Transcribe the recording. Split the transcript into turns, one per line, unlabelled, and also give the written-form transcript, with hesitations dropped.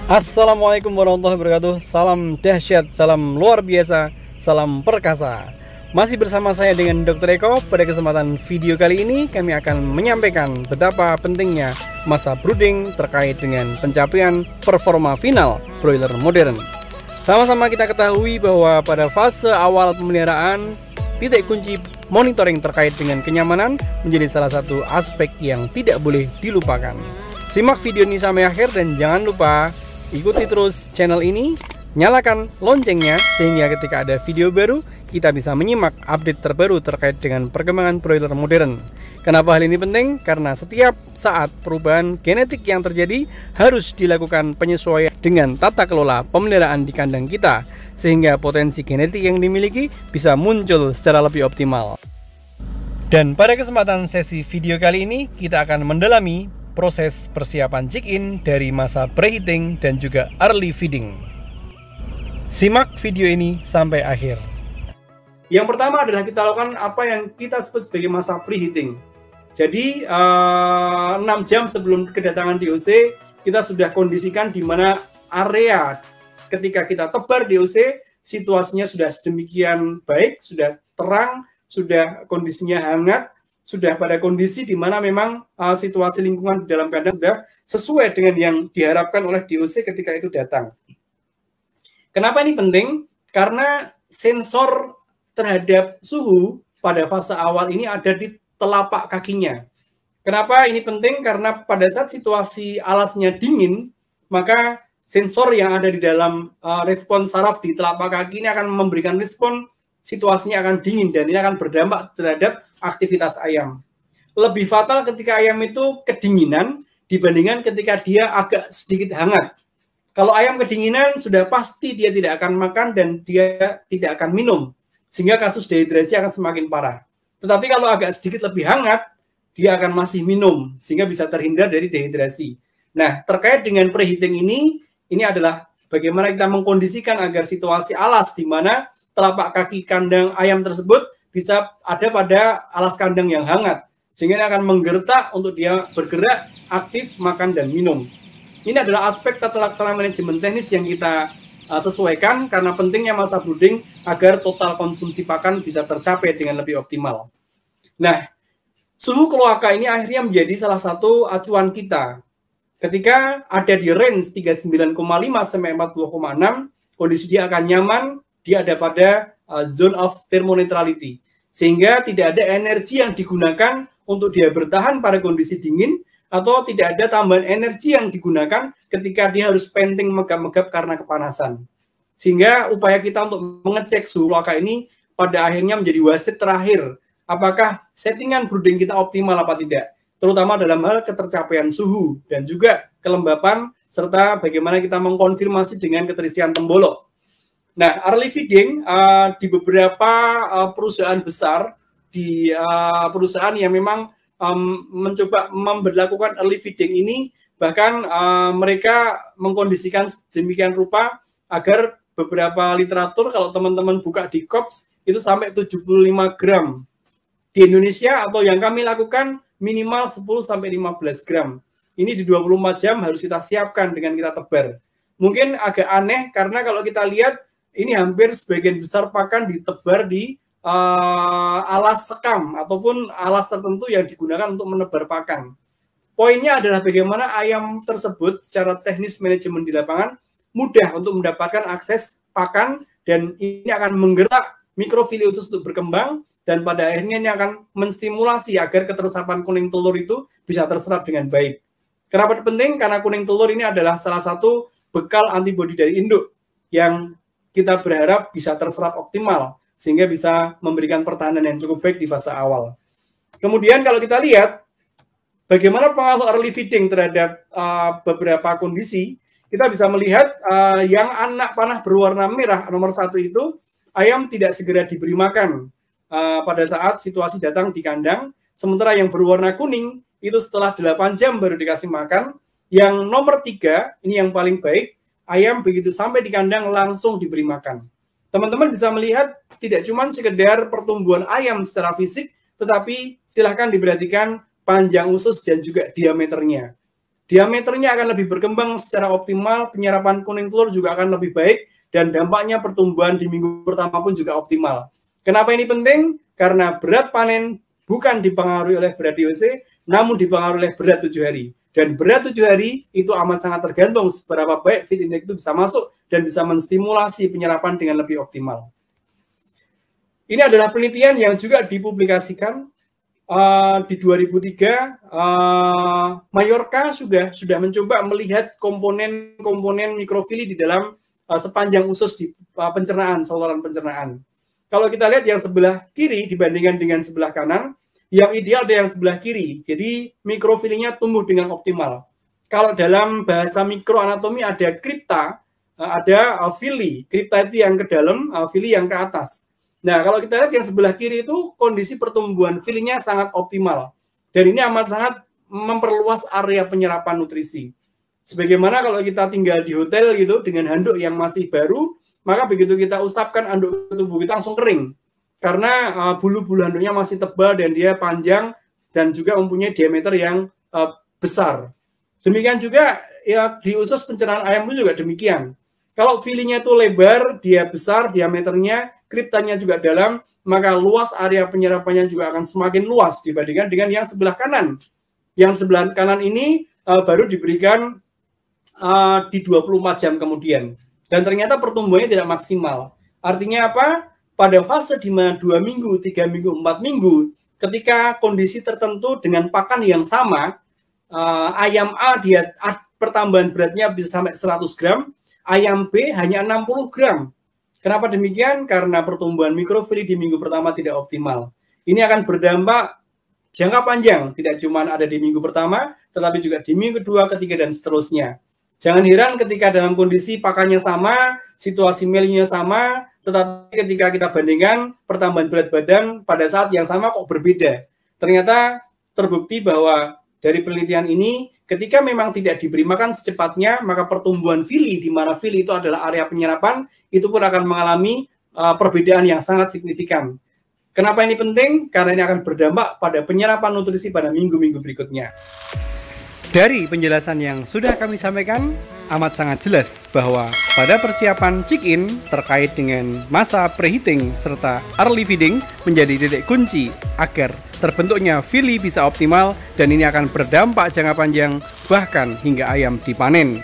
Assalamualaikum warahmatullahi wabarakatuh. Salam dahsyat, salam luar biasa, salam perkasa. Masih bersama saya dengan Dr. Eko. Pada kesempatan video kali ini kami akan menyampaikan betapa pentingnya masa brooding terkait dengan pencapaian performa final broiler modern. Sama-sama kita ketahui bahwa pada fase awal pemeliharaan, titik kunci monitoring terkait dengan kenyamanan menjadi salah satu aspek yang tidak boleh dilupakan. Simak video ini sampai akhir dan jangan lupa ikuti terus channel ini, nyalakan loncengnya sehingga ketika ada video baru kita bisa menyimak update terbaru terkait dengan perkembangan broiler modern. Kenapa hal ini penting? Karena setiap saat perubahan genetik yang terjadi harus dilakukan penyesuaian dengan tata kelola pemeliharaan di kandang kita sehingga potensi genetik yang dimiliki bisa muncul secara lebih optimal. Dan pada kesempatan sesi video kali ini kita akan mendalami proses persiapan check-in dari masa preheating dan juga early feeding. Simak video ini sampai akhir. Yang pertama adalah kita lakukan apa yang kita sebut sebagai masa preheating. Jadi 6 jam sebelum kedatangan DOC kita sudah kondisikan di mana area ketika kita tebar DOC situasinya sudah sedemikian baik, sudah terang, sudah kondisinya hangat, sudah pada kondisi di mana memang situasi lingkungan di dalam kandang sudah sesuai dengan yang diharapkan oleh DOC ketika itu datang. Kenapa ini penting? Karena sensor terhadap suhu pada fase awal ini ada di telapak kakinya. Kenapa ini penting? Karena pada saat situasi alasnya dingin, maka sensor yang ada di dalam respon saraf di telapak kaki ini akan memberikan respon situasinya akan dingin dan ini akan berdampak terhadap aktivitas ayam. Lebih fatal ketika ayam itu kedinginan dibandingkan ketika dia agak sedikit hangat. Kalau ayam kedinginan sudah pasti dia tidak akan makan dan dia tidak akan minum, sehingga kasus dehidrasi akan semakin parah. Tetapi kalau agak sedikit lebih hangat, dia akan masih minum, sehingga bisa terhindar dari dehidrasi. Nah, terkait dengan preheating ini adalah bagaimana kita mengkondisikan agar situasi alas di mana telapak kaki kandang ayam tersebut bisa ada pada alas kandang yang hangat, sehingga akan menggertak untuk dia bergerak, aktif, makan, dan minum. Ini adalah aspek tata laksana manajemen teknis yang kita sesuaikan karena pentingnya masa brooding agar total konsumsi pakan bisa tercapai dengan lebih optimal. Nah, suhu kloaka ini akhirnya menjadi salah satu acuan kita. Ketika ada di range 39,5 sampai 40,6, kondisi dia akan nyaman, dia ada pada zone of thermoneutrality, sehingga tidak ada energi yang digunakan untuk dia bertahan pada kondisi dingin, atau tidak ada tambahan energi yang digunakan ketika dia harus penting megap-megap karena kepanasan. Sehingga upaya kita untuk mengecek suhu kloaka ini pada akhirnya menjadi wasit terakhir, apakah settingan brooding kita optimal apa tidak, terutama dalam hal ketercapaian suhu dan juga kelembapan, serta bagaimana kita mengkonfirmasi dengan keterisian tembolok. Nah, early feeding di beberapa perusahaan besar, di perusahaan yang memang mencoba memberlakukan early feeding ini, bahkan mereka mengkondisikan sedemikian rupa agar beberapa literatur, kalau teman-teman buka di KOPS, itu sampai 75 gram. Di Indonesia atau yang kami lakukan minimal 10-15 gram. Ini di 24 jam harus kita siapkan dengan kita tebar. Mungkin agak aneh karena kalau kita lihat ini hampir sebagian besar pakan ditebar di alas sekam ataupun alas tertentu yang digunakan untuk menebar pakan. Poinnya adalah bagaimana ayam tersebut secara teknis manajemen di lapangan mudah untuk mendapatkan akses pakan dan ini akan menggerak mikrofili usus untuk berkembang dan pada akhirnya ini akan menstimulasi agar keteresapan kuning telur itu bisa terserap dengan baik. Kenapa penting? Karena kuning telur ini adalah salah satu bekal antibodi dari induk yang kita berharap bisa terserap optimal sehingga bisa memberikan pertahanan yang cukup baik di fase awal. Kemudian kalau kita lihat bagaimana pengaruh early feeding terhadap beberapa kondisi, kita bisa melihat yang anak panah berwarna merah nomor 1 itu ayam tidak segera diberi makan pada saat situasi datang di kandang, sementara yang berwarna kuning itu setelah 8 jam baru dikasih makan. Yang nomor 3 ini yang paling baik, ayam begitu sampai di kandang langsung diberi makan. Teman-teman bisa melihat tidak cuma sekedar pertumbuhan ayam secara fisik, tetapi silahkan diperhatikan panjang usus dan juga diameternya. diameternya akan lebih berkembang secara optimal, penyerapan kuning telur juga akan lebih baik, dan dampaknya pertumbuhan di minggu pertama pun juga optimal. Kenapa ini penting? Karena berat panen bukan dipengaruhi oleh berat DOC, namun dipengaruhi oleh berat 7 hari. Dan berat 7 hari itu amat sangat tergantung seberapa baik feed index itu bisa masuk dan bisa menstimulasi penyerapan dengan lebih optimal. Ini adalah penelitian yang juga dipublikasikan di 2003. Mallorca sudah mencoba melihat komponen mikrofili di dalam sepanjang usus di pencernaan, saluran pencernaan. Kalau kita lihat yang sebelah kiri dibandingkan dengan sebelah kanan, yang ideal ada yang sebelah kiri. Jadi mikrofilinya tumbuh dengan optimal. Kalau dalam bahasa mikroanatomi ada kripta, ada fili. Kripta itu yang ke dalam, fili yang ke atas. Nah, kalau kita lihat yang sebelah kiri itu kondisi pertumbuhan filinya sangat optimal. Dan ini amat sangat memperluas area penyerapan nutrisi. Sebagaimana kalau kita tinggal di hotel gitu dengan handuk yang masih baru, maka begitu kita usapkan handuk tubuh kita langsung kering. Karena bulu-bulu handuknya masih tebal dan dia panjang dan juga mempunyai diameter yang besar. Demikian juga ya di usus pencernaan ayam itu juga demikian. Kalau filinya itu lebar, dia besar, diameternya, kriptanya juga dalam, maka luas area penyerapannya juga akan semakin luas dibandingkan dengan yang sebelah kanan. Yang sebelah kanan ini baru diberikan di 24 jam kemudian. Dan ternyata pertumbuhannya tidak maksimal. Artinya apa? Pada fase di mana 2 minggu, 3 minggu, 4 minggu, ketika kondisi tertentu dengan pakan yang sama, ayam A dia pertambahan beratnya bisa sampai 100 gram, ayam B hanya 60 gram. Kenapa demikian? Karena pertumbuhan mikrofili di minggu pertama tidak optimal. Ini akan berdampak jangka panjang, tidak cuma ada di minggu pertama, tetapi juga di minggu kedua, ketiga, dan seterusnya. Jangan heran ketika dalam kondisi pakannya sama, situasi milenya sama, tetapi ketika kita bandingkan pertambahan berat badan pada saat yang sama kok berbeda. Ternyata terbukti bahwa dari penelitian ini, ketika memang tidak diberi makan secepatnya, maka pertumbuhan fili, di mana fili itu adalah area penyerapan, itu pun akan mengalami perbedaan yang sangat signifikan. Kenapa ini penting? Karena ini akan berdampak pada penyerapan nutrisi pada minggu-minggu berikutnya. Dari penjelasan yang sudah kami sampaikan, amat sangat jelas bahwa pada persiapan check-in terkait dengan masa preheating serta early feeding menjadi titik kunci agar terbentuknya fili bisa optimal, dan ini akan berdampak jangka panjang bahkan hingga ayam dipanen.